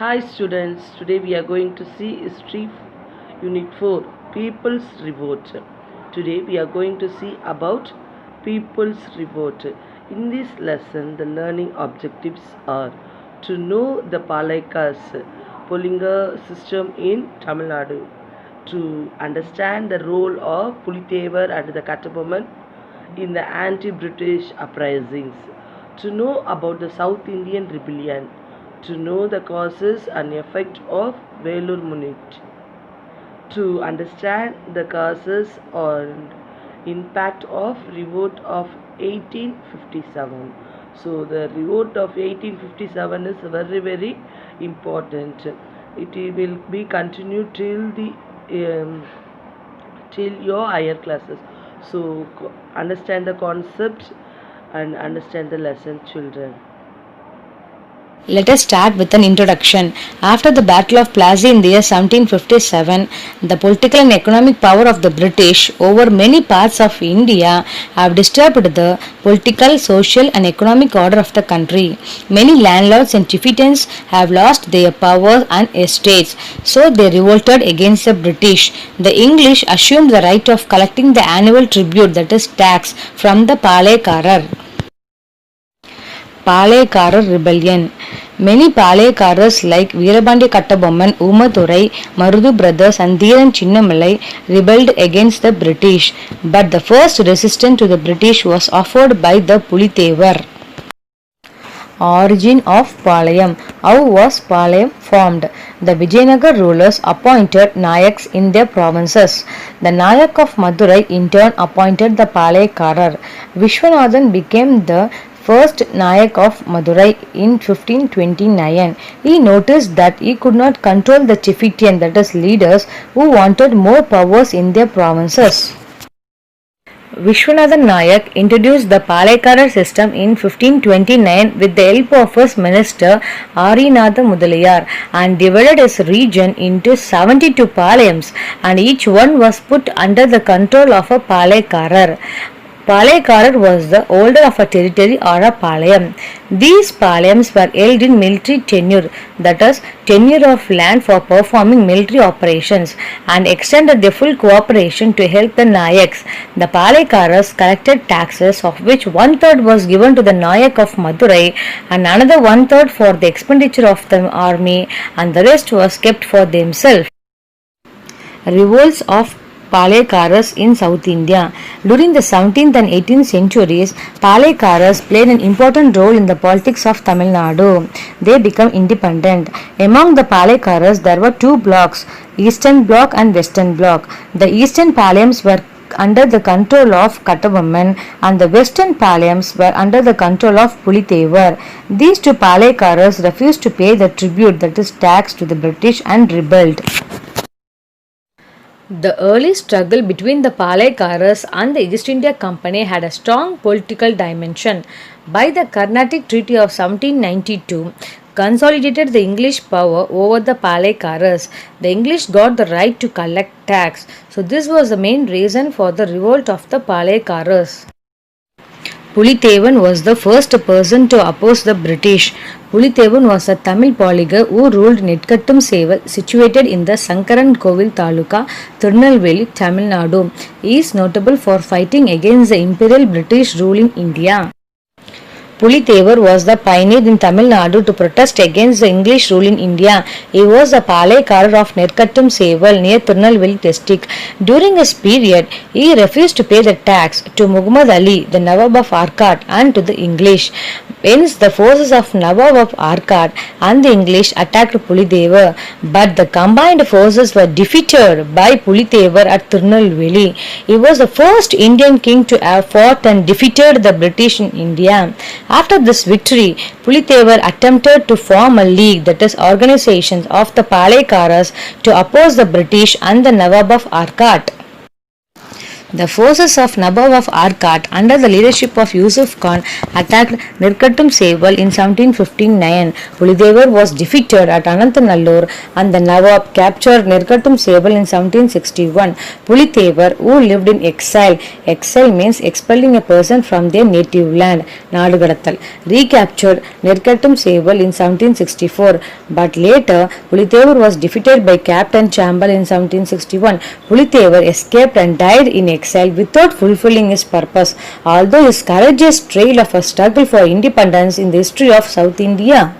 Hi students, today we are going to see History Unit 4 People's Revolt. Today we are going to see about People's Revolt. In this lesson, the learning objectives are to know the Palaikas Pulinga system in Tamil Nadu, to understand the role of Pulitevar and the Kattabomman in the anti-British uprisings, to know about the South Indian Rebellion, to know the causes and effect of Velur Munich, to understand the causes and impact of revolt of 1857. So the revolt of 1857 is very important. It will be continued till your higher classes. So understand the concept and understand the lesson, children. Let us start with an introduction. After the Battle of Plassey in the year 1757, the political and economic power of the British over many parts of India have disturbed the political, social and economic order of the country. Many landlords and chieftains have lost their powers and estates, so they revolted against the British. The English assumed the right of collecting the annual tribute, that is tax, from the Palaikarar. Palaikarar rebellion. Many Palaikaras like Veerabandi Kattabomman, Umadurai, Marudu brothers and Dhiran Chinnamalai rebelled against the British, but the first resistance to the British was offered by the Pulitevar. Origin of Palayam. How was Palayam formed? The Vijayanagar rulers appointed Nayaks in their provinces. The Nayak of Madurai in turn appointed the Palaikarar. Vishwanathan became the first Nayak of Madurai in 1529. He noticed that he could not control the chieftain, that is leaders, who wanted more powers in their provinces. Vishwanathan Nayak introduced the Palaikarar system in 1529 with the help of his minister Arinatha Mudaliyar and divided his region into 72 Palayams, and each one was put under the control of a Palaikarar. Palaikarar was the holder of a territory or a palayam. These palayams were held in military tenure, that is, tenure of land for performing military operations, and extended their full cooperation to help the Nayaks. The Palaikaras collected taxes, of which one-third was given to the Nayak of Madurai and another one-third for the expenditure of the army, and the rest was kept for themselves. Revolts of Palaikaras in South India. During the 17th and 18th centuries, Palaikaras played an important role in the politics of Tamil Nadu. They became independent. Among the Palaikaras, there were two blocks, Eastern Bloc and Western Bloc. The Eastern Palayams were under the control of Kattabomman and the Western Palayams were under the control of Pulitevar. These two Palaikaras refused to pay the tribute, that is tax, to the British and rebelled. The early struggle between the Palaikaras and the East India Company had a strong political dimension. By the Carnatic Treaty of 1792, consolidated the English power over the Palaikaras. The English got the right to collect tax. So this was the main reason for the revolt of the Palaikaras. Pulitevan was the first person to oppose the British. Pulitevan was a Tamil polygar who ruled Netkattum Seval, situated in the Sankaran Kovil Taluka, Tirunelveli, Tamil Nadu. He is notable for fighting against the Imperial British rule in India. Pulitevar was the pioneer in Tamil Nadu to protest against the English rule in India. He was a Palaikarar of Netkattum Seval near Tirunelveli district. During his period, he refused to pay the tax to Muhammad Ali, the Nawab of Arcot, and to the English. Hence, the forces of Nawab of Arcot and the English attacked Pulitevar, but the combined forces were defeated by Pulitevar at Tirunelveli. He was the first Indian king to have fought and defeated the British in India. After this victory, Pulitevar attempted to form a league, that is, organizations of the Palaikaras to oppose the British and the Nawab of Arcot. The forces of Nawab of Arcot under the leadership of Yusuf Khan attacked Nirkattum Seval in 1759. Pulidevar was defeated at Ananthanallur and the Nawab captured Nirkattum Seval in 1761. Pulidevar, who lived in exile, exile means expelling a person from their native land, Nadugadathal, recaptured Nirkattum Seval in 1764. But later, Pulidevar was defeated by Captain Chambal in 1761. Pulidevar escaped and died in exile without fulfilling his purpose, although his courageous trail of a struggle for independence in the history of South India.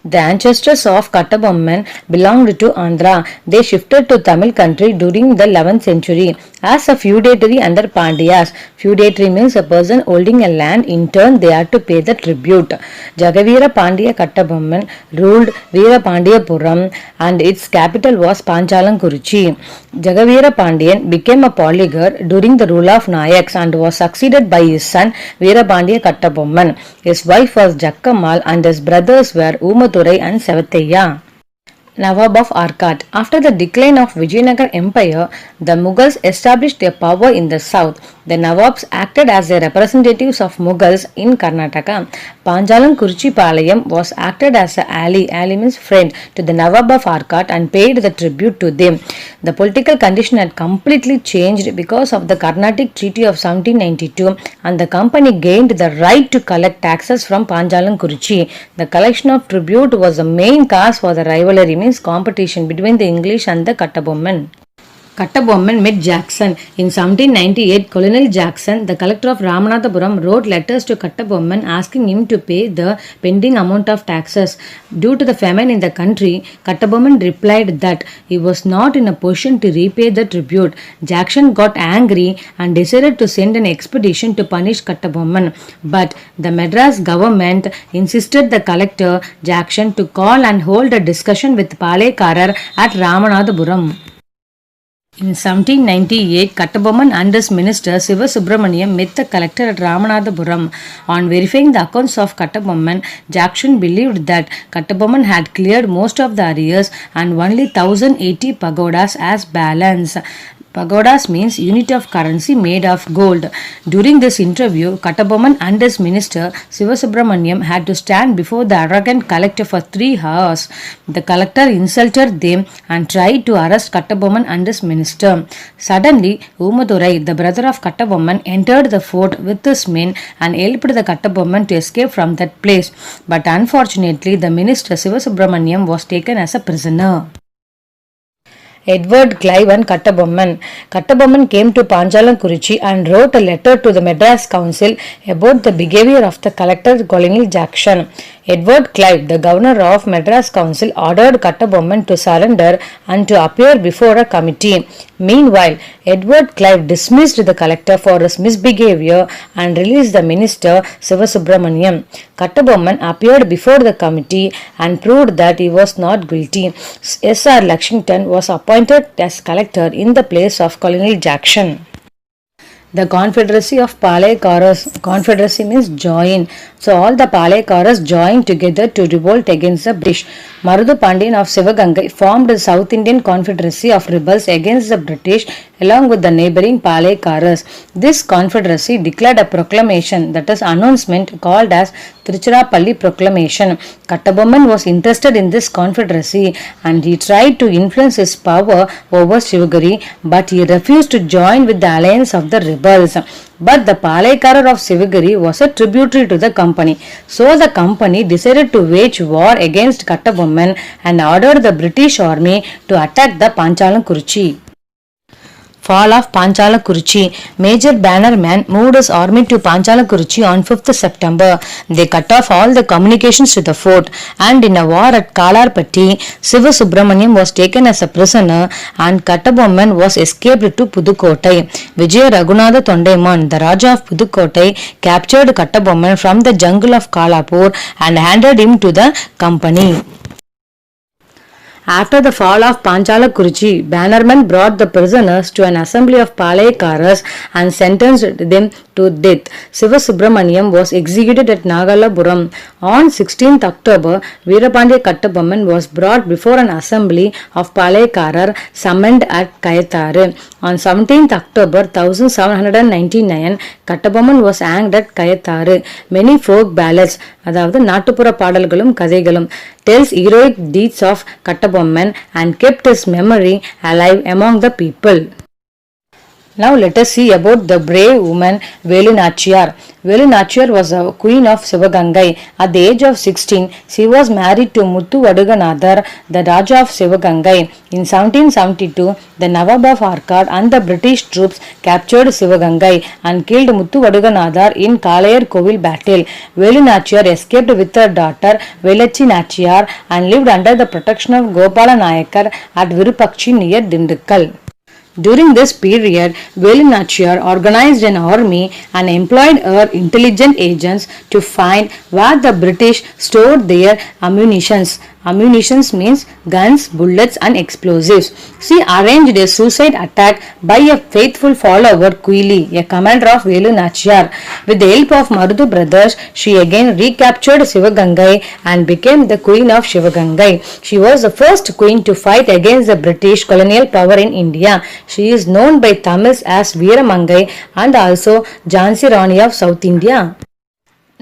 The ancestors of Kattabomman belonged to Andhra. They shifted to Tamil country during the 11th century as a feudatory under Pandyas. Feudatory means a person holding a land, in turn they are to pay the tribute. Jagaveera Pandya Kattabomman ruled Veerapandiyapuram and its capital was Panchalankuruchi. Jagaveera Pandyan became a polygar during the rule of Nayaks and was succeeded by his son Veerapandya Kattabomman. His wife was Jakkamal and his brothers were Umadurai and Sevathaiya. Nawab of Arcot. After the decline of Vijayanagar Empire, the Mughals established their power in the south. The Nawabs acted as the representatives of Mughals in Karnataka. Panchalankuruchi Palayam was acted as an ally means friend, to the Nawab of Arcot and paid the tribute to them. The political condition had completely changed because of the Carnatic Treaty of 1792 and the company gained the right to collect taxes from Panchalankuruchi. The collection of tribute was the main cause for the rivalry, means competition between the English and the Kattabomman. Kattabomman met Jackson. In 1798, Colonel Jackson, the collector of Ramanathapuram, wrote letters to Kattabomman asking him to pay the pending amount of taxes. Due to the famine in the country, Kattabomman replied that he was not in a position to repay the tribute. Jackson got angry and decided to send an expedition to punish Kattabomman. But the Madras government insisted the collector Jackson to call and hold a discussion with Palekarar at Ramanathapuram. In 1798, Kattabomman and his minister Siva Subramaniam met the collector at Ramanathapuram. On verifying the accounts of Kattabomman, Jackson believed that Kattabomman had cleared most of the arrears and only 1080 pagodas as balance. Pagodas means unit of currency made of gold. During this interview, Kattabomman and his minister Sivasubramaniam had to stand before the arrogant collector for 3 hours. The collector insulted them and tried to arrest Kattabomman and his minister. Suddenly, Umadurai, the brother of Kattabomman, entered the fort with his men and helped the Kattabomman to escape from that place. But unfortunately, the minister Sivasubramaniam was taken as a prisoner. Edward Clive and Kattabomman. Kattabomman came to Panchalankuruchi and wrote a letter to the Madras Council about the behavior of the collector Colonel Jackson. Edward Clive, the governor of Madras Council, ordered Kattabomman to surrender and to appear before a committee. Meanwhile, Edward Clive dismissed the collector for his misbehavior and released the minister Sivasubramaniam. Kattabomman appeared before the committee and proved that he was not guilty. S.R. Lakshington was appointed as collector in the place of Colonel Jackson. The Confederacy of Palekaras. Confederacy means join. So all the Palekaras joined together to revolt against the British. Marudhu Pandyan of Sivagangai formed the South Indian Confederacy of rebels against the British along with the neighbouring Palekaras. This confederacy declared a proclamation, that is announcement, called as Tiruchirappalli Proclamation. Kattabomman was interested in this confederacy and he tried to influence his power over Sivagiri, but he refused to join with the alliance of the rebels. But the Palekarar of Sivagiri was a tributary to the company. So the company decided to wage war against Kattabomman and ordered the British army to attack the Panchalankuruchi. Fall of Panchalankuruchi. Major Bannerman moved his army to Panchalankuruchi on 5th September. They cut off all the communications to the fort, and in a war at Kalarpatti, Sivasubramaniam was taken as a prisoner and Kattabomman was escaped to Pudukkottai. Vijaya Raghunatha Tondaiman, the Raja of Pudukkottai, captured Kattabomman from the jungle of Kalapur and handed him to the company. After the fall of Panchalakuruchi, Bannerman brought the prisoners to an assembly of Palayakaras and sentenced them to death. Sivasubramaniam was executed at Nagalapuram. On 16th October, Veerapandya Kattabomman was brought before an assembly of Palayakarar summoned at Kayatharu. On 17th October 1799, Kattabomman was hanged at Kayatharu. Many folk ballads, அதாவது நாட்டுப்புற பாடல்களும் கதைகளும் tells heroic deeds of Kattabomman and kept his memory alive among the people. Now let us see about the brave woman Velu Nachiyar. Velu Nachiyar was a queen of Sivagangai. At the age of 16, she was married to Muthu Vaduganadhar, the Raja of Sivagangai. In 1772, the Nawab of Arcot and the British troops captured Sivagangai and killed Muthu Vaduganadhar in Kalayar Kovil battle. Velu Nachiyar escaped with her daughter Velachi Nachiyar and lived under the protection of Gopala Nayakar at Virupakshi near Dindikkal. During this period, Velu Nachiyar organized an army and employed her intelligent agents to find where the British stored their ammunitions. Ammunitions means guns, bullets and explosives. She arranged a suicide attack by a faithful follower Quili, a commander of Velu Nachiyar. With the help of Marudu brothers, she again recaptured Sivagangai and became the queen of Sivagangai. She was the first queen to fight against the British colonial power in India. She is known by Tamils as Veeramangai and also Jhansi Rani of South India.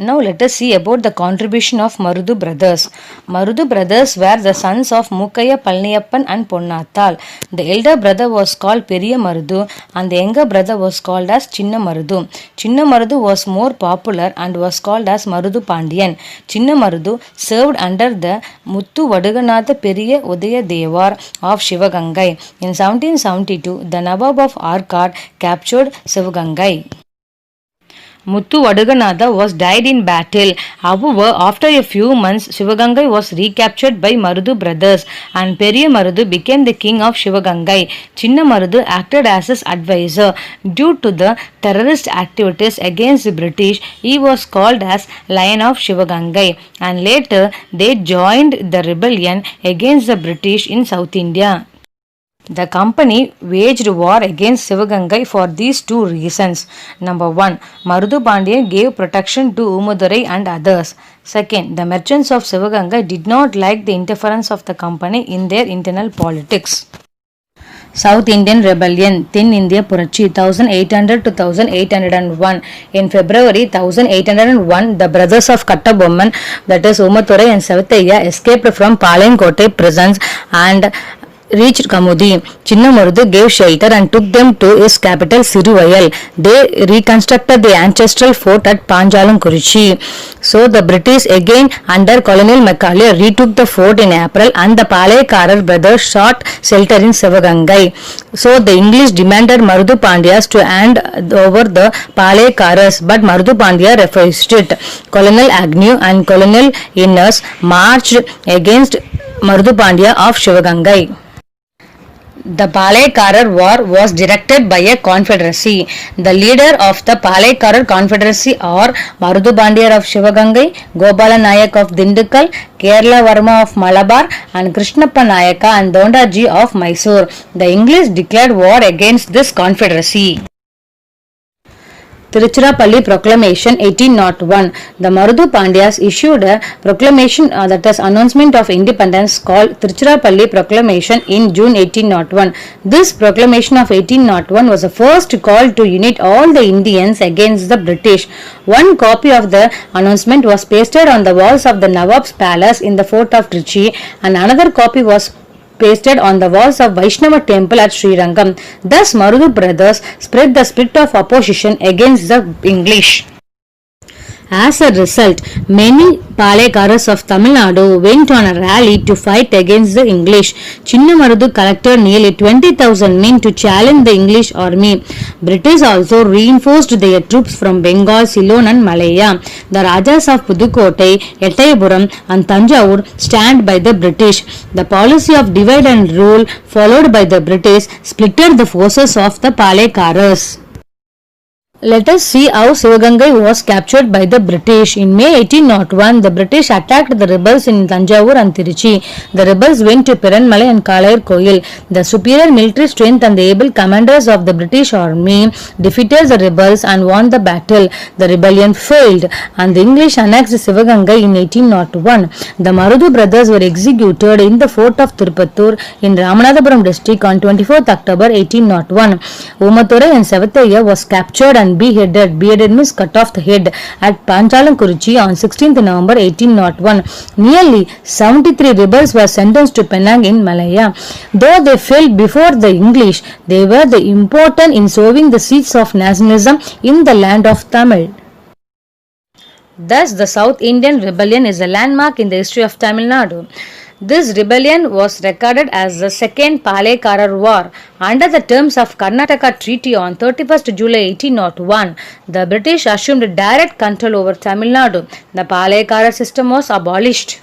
Now let us see about the contribution of Marudu brothers. Marudu brothers were the sons of Mukaya Palniyappan and Ponnathal. The elder brother was called Periya Marudu and the younger brother was called as Chinna Marudu. Chinna Marudu was more popular and was called as Marudu Pandiyan. Chinna Marudu served under the Muthu Vaduganatha Periya Udaya Devar of Sivagangai. In 1772, the Nawab of Arcot captured Sivagangai. Muthu Vaduganatha was died in battle. However, after a few months, Sivagangai was recaptured by Marudu brothers and Periya Marudu became the king of Sivagangai. Chinna Marudu acted as his advisor. Due to the terrorist activities against the British, he was called as Lion of Sivagangai and later they joined the rebellion against the British in South India. The company waged war against Sivagangai for these two reasons. Number 1. Marudu Pandiyan gave protection to Umudurai and others. Second, the merchants of Sivagangai did not like the interference of the company in their internal politics. South Indian Rebellion, Thin India Purachi 1800 to 1801. In February 1801, the brothers of Kattabomman, that is Umudurai and Savataiya, escaped from Palankote prisons and reached Kamudi. Chinna Marudu gave shelter and took them to his capital Siruvayal. They reconstructed the ancestral fort at Panchalakuruchi. So the British again under Colonel Macaulay retook the fort in April and the Palayakarar brothers sought shelter in Sivagangai. So the English demanded Marudu Pandyas to hand over the Palayakaras, but Marudu Pandya refused it. Colonel Agnew and Colonel Innes marched against Marudu Pandya of Sivagangai. The Palayakarar war was directed by a confederacy. The leader of the Palayakarar confederacy are Marudu Pandya of Sivagangai, Gopala Nayak of Dindikkal, Kerala Varma of Malabar and Krishnappa Nayaka and Dondaji of Mysore. The English declared war against this confederacy. Tiruchirappalli Proclamation 1801. The Marudu Pandyas issued a proclamation that is announcement of independence called Tiruchirappalli Proclamation in June 1801. This proclamation of 1801 was the first call to unite all the Indians against the British. One copy of the announcement was pasted on the walls of the Nawab's palace in the fort of Trichy and another copy was pasted on the walls of Vaishnava temple at Srirangam. Thus, Marudu brothers spread the spirit of opposition against the English. As a result, many Palayakaras of Tamil Nadu went on a rally to fight against the English. Chinna Marudu collected nearly 20,000 men to challenge the English army. British also reinforced their troops from Bengal, Ceylon and Malaya. The Rajas of Pudukkottai, Ettayapuram and Tanjavur stand by the British. The policy of divide and rule followed by the British splitted the forces of the Palayakaras. Let us see how Sivagangai was captured by the British. In May 1801, the British attacked the rebels in Tanjavur and Tiruchi. The rebels went to Piranmalai and Kalayur Koil. The superior military strength and the able commanders of the British army defeated the rebels and won the battle. The rebellion failed and the English annexed Sivagangai in 1801. The Marudu brothers were executed in the fort of Tirupattur in Ramanathapuram district on 24th October 1801. Umathurai and Sevathaiya was captured and beheaded. Beheaded means cut off the head at Panchalankuruchi on 16th November 1801. Nearly 73 rebels were sentenced to Penang in Malaya. Though they fell before the English, they were important in sowing the seeds of nationalism in the land of Tamil. Thus, the South Indian Rebellion is a landmark in the history of Tamil Nadu. This rebellion was recorded as the Second Palekarar War. Under the terms of Karnataka Treaty on 31st July 1801, the British assumed direct control over Tamil Nadu. The Palekara system was abolished.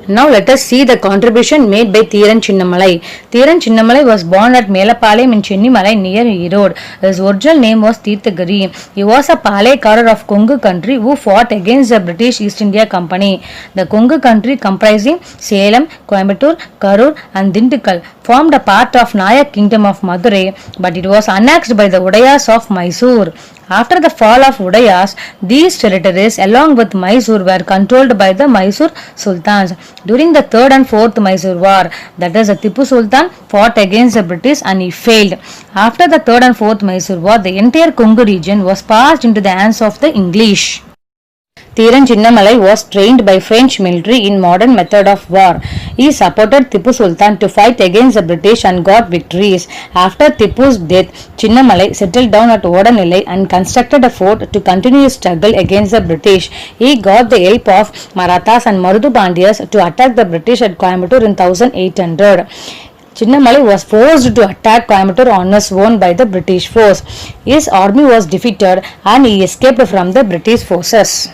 Now let us see the contribution made by Theeran Chinnamalai. Theeran Chinnamalai was born at Melapalayam in Chennimalai near Erode. His original name was Tirthagiri. He was a Palekarar of Kongu country who fought against the British East India Company. The Kongu country comprising Salem, Coimbatore, Karur and Dindigul formed a part of Nayak kingdom of Madurai, but it was annexed by the Udayas of Mysore. After the fall of Udayas, these territories along with Mysore were controlled by the Mysore Sultans. During the 3rd and 4th Mysore War, that is, the Tipu Sultan fought against the British and he failed. After the 3rd and 4th Mysore War, the entire Kongu region was passed into the hands of the English. Theeran Chinnamalai was trained by French military in modern method of war. He supported Tipu Sultan to fight against the British and got victories. After Tipu's death, Chinnamalai settled down at Odanilai and constructed a fort to continue his struggle against the British. He got the help of Marathas and Marudu Pandyas to attack the British at Coimbatore in 1800. Chinnamalai was forced to attack Coimbatore on his own by the British force. His army was defeated and he escaped from the British forces.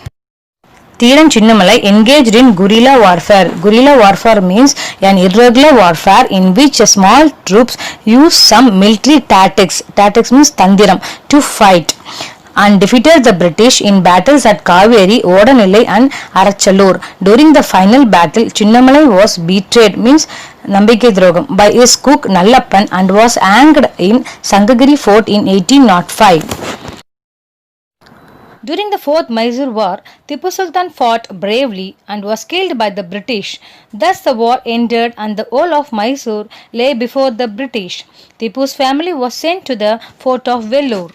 Theeran Chinnamalai engaged in guerrilla warfare. Guerrilla warfare means an irregular warfare in which small troops use some military tactics. Tactics means tandiram to fight, and defeated the British in battles at Kaveri, Odanilai and Arachalur. During the final battle, Chinnamalai was betrayed means Nambike Drogam by his cook Nallappan and was hanged in Sangagiri fort in 1805. During the 4th Mysore War, Tipu Sultan fought bravely and was killed by the British. Thus the war ended and the whole of Mysore lay before the British. Tipu's family was sent to the fort of Vellore.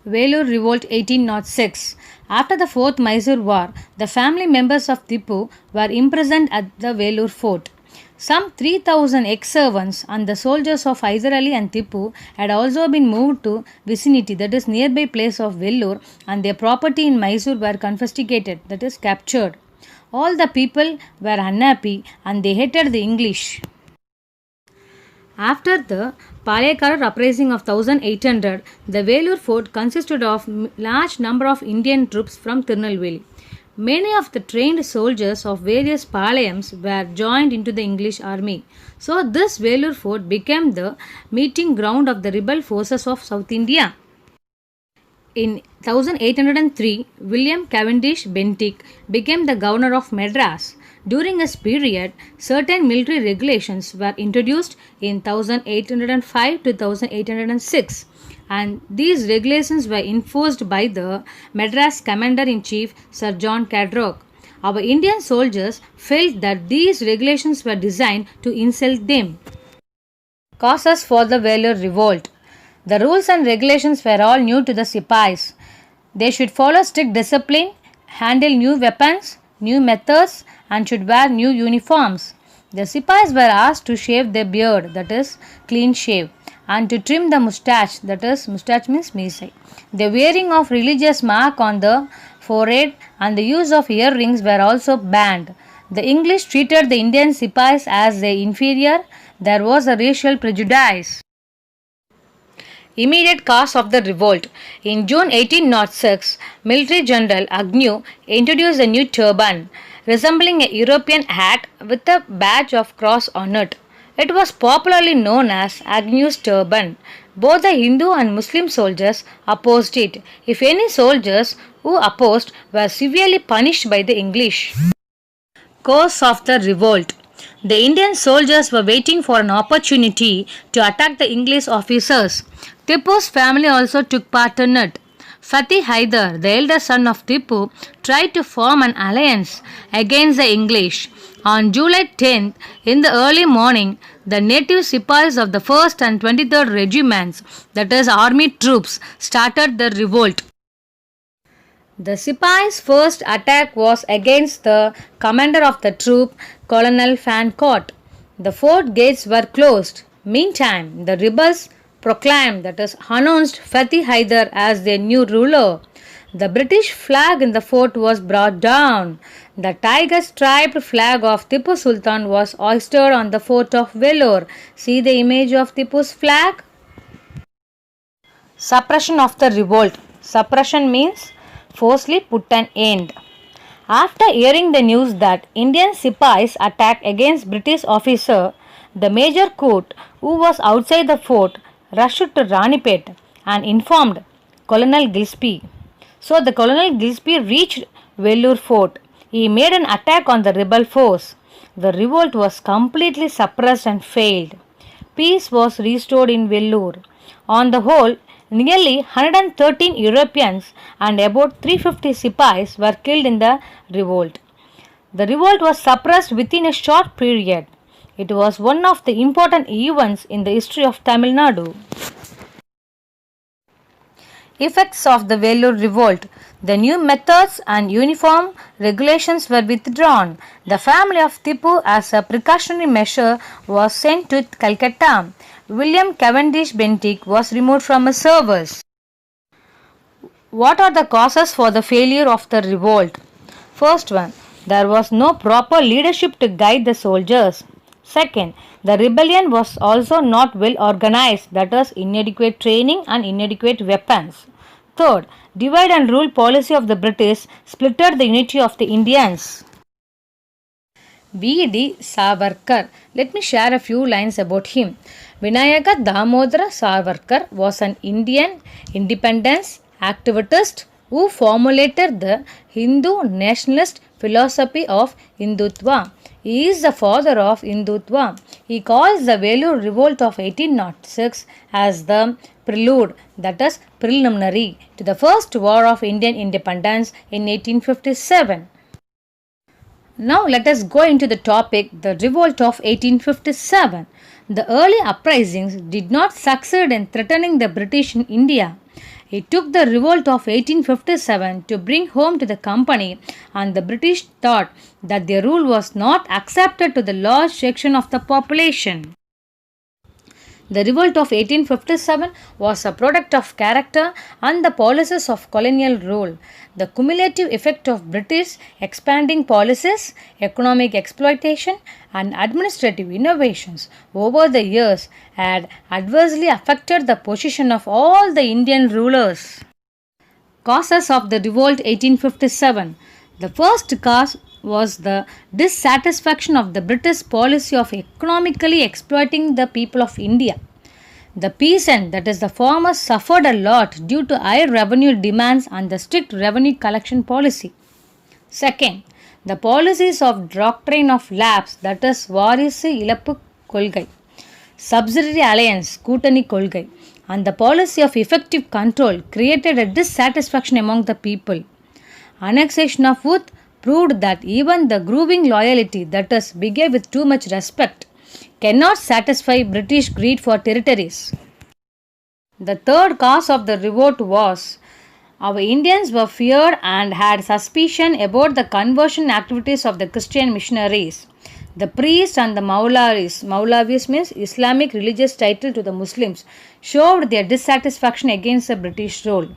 Vellore Revolt 1806. After the 4th Mysore War, the family members of Tipu were imprisoned at the Vellore fort. Some 3,000 ex-servants and the soldiers of Hyder Ali and Tipu had also been moved to vicinity, that is nearby place of Vellore, and their property in Mysore were confiscated, that is captured. All the people were unhappy and they hated the English. After the Palekara uprising of 1800, the Vellore fort consisted of large number of Indian troops from Tirunelveli. Many of the trained soldiers of various palayams were joined into the English army. So this Vellore fort became the meeting ground of the rebel forces of South India. In 1803, William Cavendish Bentinck became the governor of Madras. During his period, certain military regulations were introduced in 1805 to 1806. And these regulations were enforced by the Madras Commander-in-Chief Sir John Cadrock. Our Indian soldiers felt that these regulations were designed to insult them. Causes for the Vellore Revolt. The rules and regulations were all new to the Sipais. They should follow strict discipline, handle new weapons, new methods, and should wear new uniforms. The Sipais were asked to shave their beard, that is, clean shave, and to trim the moustache, that is, moustache means meesai. The wearing of religious mark on the forehead and the use of earrings were also banned. The English treated the Indian Sipais as their inferior. There was a racial prejudice. Immediate cause of the revolt. In June 1806, Military General Agnew introduced a new turban resembling a European hat with a badge of cross on it. It was popularly known as Agnews Turban. Both the Hindu and Muslim soldiers opposed it. If any soldiers who opposed were severely punished by the English. Cause of the revolt. The Indian soldiers were waiting for an opportunity to attack the English officers. Tipu's family also took part in it. Fatih Haidar, the elder son of Tipu, tried to form an alliance against the English. On July 10th, in the early morning, the native Sipais of the 1st and 23rd regiments, that is army troops, started the revolt. The Sipais' first attack was against the commander of the troop, Colonel Fancourt. The fort gates were closed. Meantime, the rebels proclaimed, that is, announced Fatih Haidar as their new ruler. The British flag in the fort was brought down. The tiger-striped flag of Tipu Sultan was hoisted on the fort of Vellore. See the image of Tipu's flag. Suppression of the revolt. Suppression means forcibly put an end. After hearing the news that Indian Sipais attacked against British officer, the Major Court, who was outside the fort, rushed to Ranipet and informed Colonel Gillespie. So the Colonel Gillespie reached Vellore fort. He made an attack on the rebel force. The revolt was completely suppressed and failed. Peace was restored in Vellore. On the whole, nearly 113 Europeans and about 350 Sipais were killed in the revolt. The revolt was suppressed within a short period. It was one of the important events in the history of Tamil Nadu. Effects of the Vellore revolt. The new methods and uniform regulations were withdrawn. The family of Tipu, as a precautionary measure, was sent to Calcutta. William Cavendish Bentinck was removed from his service. What are the causes for the failure of the revolt? First one, there was no proper leadership to guide the soldiers. Second, the rebellion was also not well organized, that is, inadequate training and inadequate weapons. Third, divide and rule policy of the British splitted the unity of the Indians. V.D. Savarkar. Let me share a few lines about him. Vinayaka Damodara Savarkar was an Indian independence activist who formulated the Hindu nationalist philosophy of Hindutva. He is the father of Hindutva. He calls the Vellore revolt of 1806 as the prelude, that is preliminary, to the first war of Indian independence in 1857. Now let us go into the topic, the revolt of 1857. The early uprisings did not succeed in threatening the British in India. It took the revolt of 1857 to bring home to the company, and the British thought that their rule was not accepted to the large section of the population. The revolt of 1857 was a product of character and the policies of colonial rule. The cumulative effect of British expanding policies, economic exploitation, and administrative innovations over the years had adversely affected the position of all the Indian rulers. Causes of the revolt 1857. The first cause was the dissatisfaction of the British policy of economically exploiting the people of India. The peasant, that is the farmers, suffered a lot due to high revenue demands and the strict revenue collection policy. Second, the policies of doctrine of lapse, that is வாரிசு இழப்பு கொள்கை, subsidiary alliance, கூட்டணி கொள்கை, and the policy of effective control created a dissatisfaction among the people. Annexation of Oudh proved that even the grooving loyalty, that is, behave with too much respect, cannot satisfy British greed for territories. The third cause of the revolt was our Indians were feared and had suspicion about the conversion activities of the Christian missionaries. The priests and the Maulavis means Islamic religious title to the Muslims, showed their dissatisfaction against the British rule.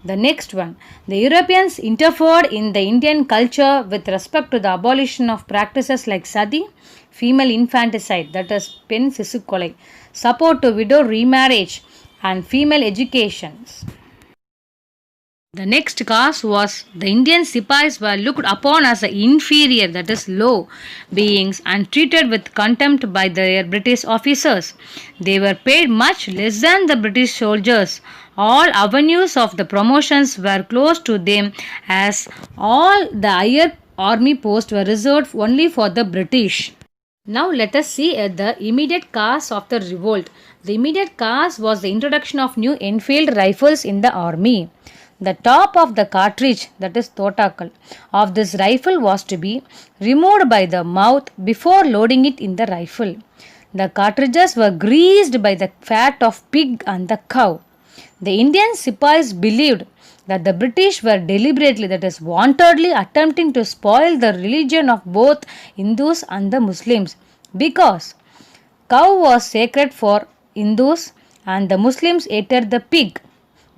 The next one, the Europeans interfered in the Indian culture with respect to the abolition of practices like sati, female infanticide, that is pen sisu kolai, support to widow remarriage, and female education. The next cause was the Indian Sipais were looked upon as inferior, that is low, beings and treated with contempt by their British officers. They were paid much less than the British soldiers. All avenues of the promotions were closed to them, as all the higher army posts were reserved only for the British. Now let us see the immediate cause of the revolt. The immediate cause was the introduction of new Enfield rifles in the army. The top of the cartridge, that is thotakal, of this rifle was to be removed by the mouth before loading it in the rifle. The cartridges were greased by the fat of pig and the cow. The Indian Sipais believed that the British were deliberately, that is wantedly, attempting to spoil the religion of both Hindus and the Muslims, because cow was sacred for Hindus and the Muslims hated the pig.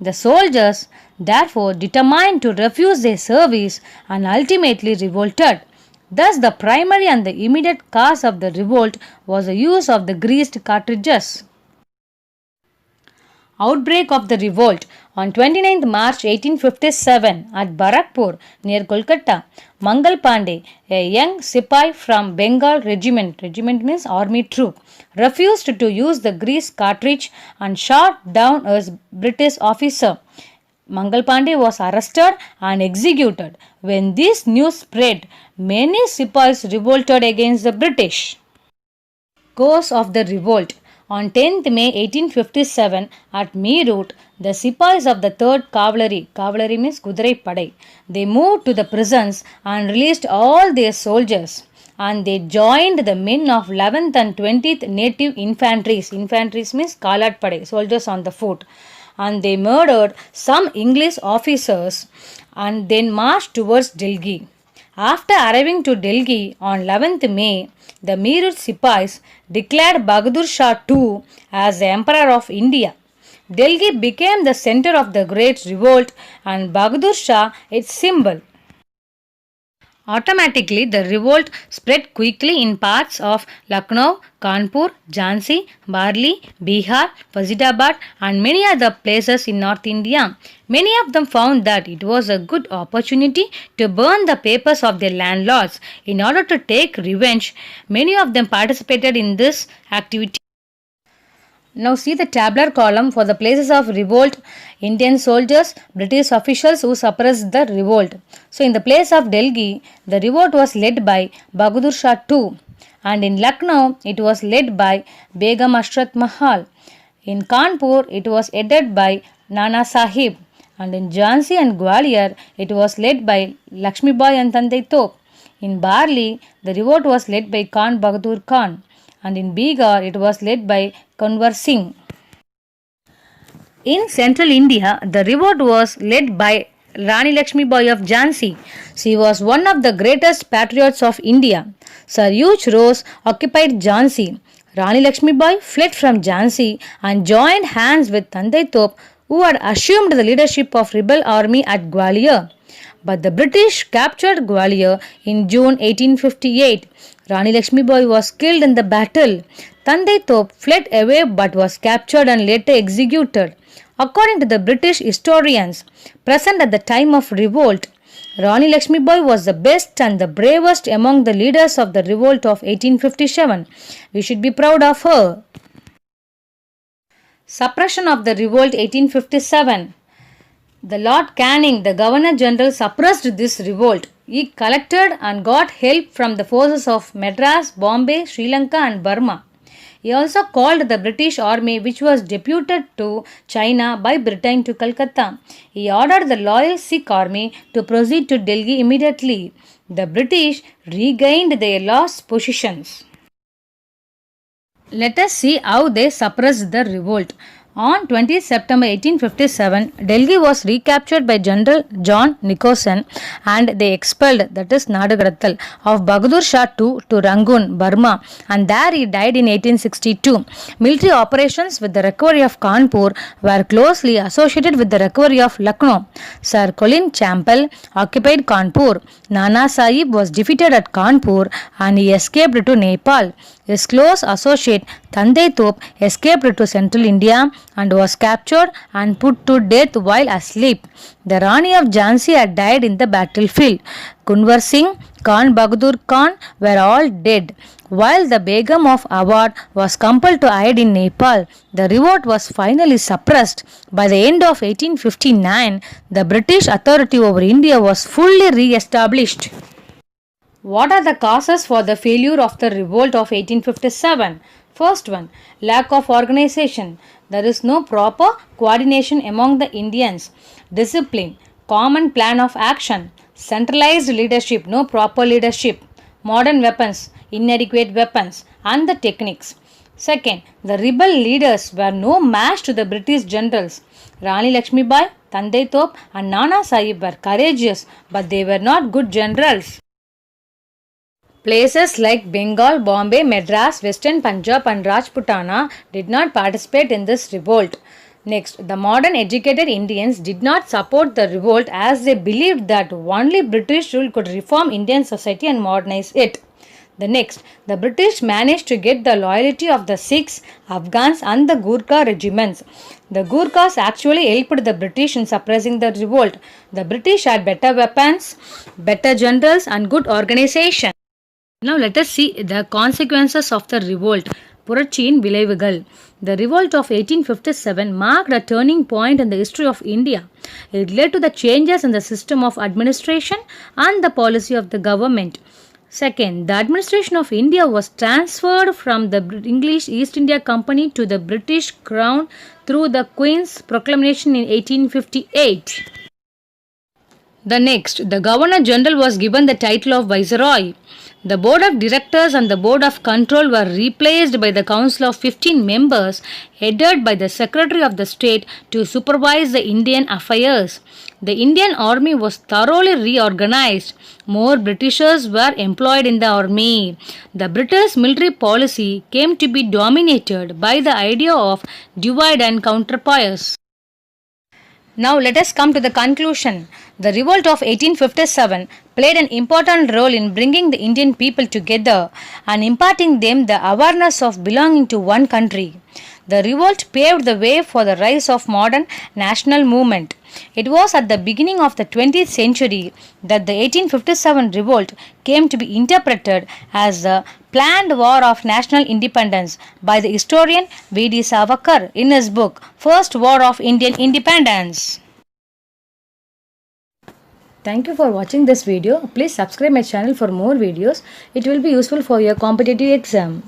The soldiers therefore determined to refuse their service and ultimately revolted. Thus, the primary and the immediate cause of the revolt was the use of the greased cartridges. Outbreak of the revolt. On 29th March 1857 at Barakpur near Kolkata, Mangal Pandey, a young Sipai from Bengal regiment means army troop, refused to use the grease cartridge and shot down a British officer. Mangal Pandey was arrested and executed. When this news spread, many Sipais revolted against the British. Course of the revolt. On 10th May 1857 at Meerut, the Sipais of the 3rd Cavalry means Kudurai Padai, they moved to the prisons and released all their soldiers, and they joined the men of 11th and 20th Native Infantries means Kalat Padai, soldiers on the foot, and they murdered some English officers and then marched towards Delhi. After arriving to Delhi on 11th May, the Meerut Sipais declared Bahadur Shah II as the Emperor of India. Delhi became the center of the Great Revolt and Bahadur Shah its symbol. Automatically, the revolt spread quickly in parts of Lucknow, Kanpur, Jhansi, Barli, Bihar, Fazidabad and many other places in North India. Many of them found that it was a good opportunity to burn the papers of their landlords in order to take revenge. Many of them participated in this activity. Now see the tabular column for the places of revolt, Indian soldiers, British officials who suppressed the revolt. So in the place of Delhi, the revolt was led by Bahadur Shah II, and in Lucknow it was led by Begum Ashrat Mahal. In Kanpur it was headed by Nana Sahib, and in Jhansi and Gwalior it was led by Lakshmi Bai and Tandai Top. In Barli, the revolt was led by Khan Bahadur Khan, and in Bihar it was led by Kanwar Singh. In central India, the revolt was led by Rani Lakshmi Bai of Jhansi. She was one of the greatest patriots of India. Sir Hugh Ross occupied Jhansi. Rani Lakshmi Bai fled from Jhansi and joined hands with Tandai Top, who had assumed the leadership of rebel army at Gwalior. But the British captured Gwalior in June 1858. Rani Lakshmi Bai was killed in the battle. Tandai Top fled away but was captured and later executed. According to the British historians present at the time of revolt, Rani Lakshmi Bai was the best and the bravest among the leaders of the revolt of 1857. We should be proud of her. Suppression of the revolt 1857. The Lord Canning, the Governor General, suppressed this revolt. He collected and got help from the forces of Madras, Bombay, Sri Lanka and Burma. He also called the British army, which was deputed to China by Britain, to Calcutta. He ordered the loyal Sikh army to proceed to Delhi immediately. The British regained their lost positions. Let us see how they suppressed the revolt. On 20 September 1857, Delhi was recaptured by General John Nicholson and they expelled, that is Nadagadattal, of Bahadur Shah II to Rangoon, Burma, and there he died in 1862. Military operations with the recovery of Kanpur were closely associated with the recovery of Lucknow. Sir Colin Campbell occupied Kanpur. Nana Sahib was defeated at Kanpur and he escaped to Nepal. His close associate Thandai Top escaped to central India and was captured and put to death while asleep. The Rani of Jhansi had died in the battlefield. Kunwar Singh, Khan Bahadur Khan were all dead. While the Begum of Awadh was compelled to hide in Nepal, the revolt was finally suppressed. By the end of 1859, the British authority over India was fully re-established. What are the causes for the failure of the revolt of 1857? First one, lack of organization. There is no proper coordination among the Indians. Discipline, common plan of action. Centralized leadership, no proper leadership. Modern weapons, inadequate weapons, and the techniques. Second, the rebel leaders were no match to the British generals. Rani Lakshmibai, Thandai Top, and Nana Sahib were courageous, but they were not good generals. Places like Bengal, Bombay, Madras, Western Punjab and Rajputana did not participate in this revolt. Next, the modern educated Indians did not support the revolt as they believed that only British rule could reform Indian society and modernize it. The British managed to get the loyalty of the Sikhs, Afghans and the Gurkha regiments. The Gurkhas actually helped the British in suppressing the revolt. The British had better weapons, better generals and good organization. Now let us see the consequences of the revolt. புரட்சியின் விளைவுகள். The revolt of 1857 marked a turning point in the history of India. It led to the changes in the system of administration and the policy of the government. Second, the administration of India was transferred from the English East India Company to the British Crown through the Queen's Proclamation in 1858. The Governor General was given the title of Viceroy. The Board of Directors and the Board of Control were replaced by the Council of 15 members headed by the Secretary of the State to supervise the Indian affairs. The Indian Army was thoroughly reorganized. More Britishers were employed in the army. The British military policy came to be dominated by the idea of divide and conquer powers. Now let us come to the conclusion. The revolt of 1857 played an important role in bringing the Indian people together and imparting them the awareness of belonging to one country. The revolt paved the way for the rise of modern national movement. It was at the beginning of the 20th century that the 1857 revolt came to be interpreted as the planned war of national independence by the historian V.D. Savarkar in his book First War of Indian Independence. Thank you for watching this video. Please subscribe my channel for more videos. It will be useful for your competitive exam.